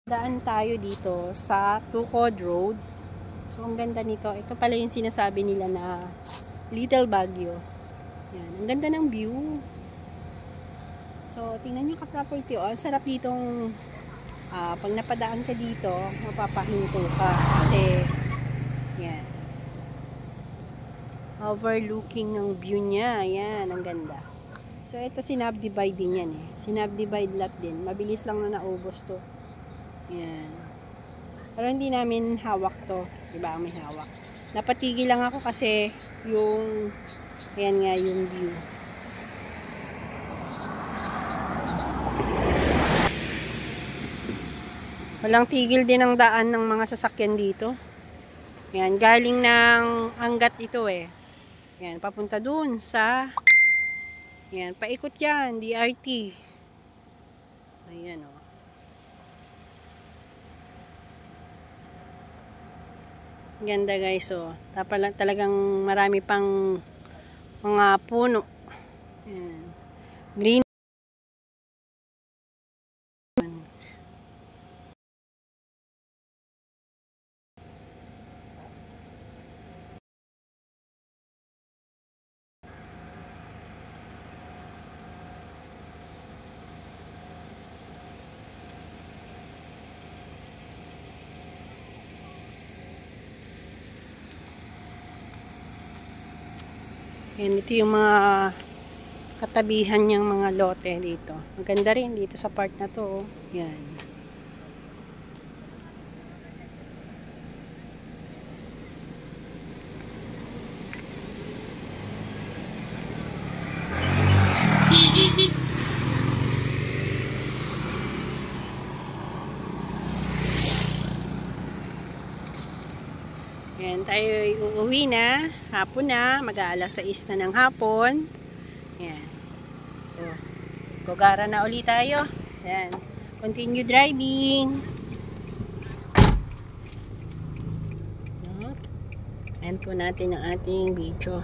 Daan tayo dito sa Tukod Road. So, ang ganda nito. Ito pala yung sinasabi nila na Little Baguio. Yan. Ang ganda ng view. So, tingnan nyo ka-property. Oh, ang sarap ditong pag napadaan ka dito, mapapahinto ka. Kasi, yan. Overlooking ng view niya. Yan. Ang ganda. So, ito sinabdivide din yan eh. Sinabdivide lot din. Mabilis lang na naubos to. Yan. Pero hindi namin hawak to. Diba ang may hawak. Napatigil lang ako kasi yung ayan nga yung view. Walang tigil din ang daan ng mga sasakyan dito. Yan. Galing ng Angat ito eh. Yan. Papunta dun sa yan. Paikot yan. DRT. Ayan o. Ganda guys, oh. Talagang marami pang mga puno. Ayan. Green. Yan, ito yung mga katabihan niyang mga lote dito. Maganda rin dito sa part na to. Oh. Yan. Yan, tayo uuwi na. Hapon na. Mag-aalas 6 na ng hapon. Yan. So, gogara na ulit tayo. Yan. Continue driving. End po natin ang ating video.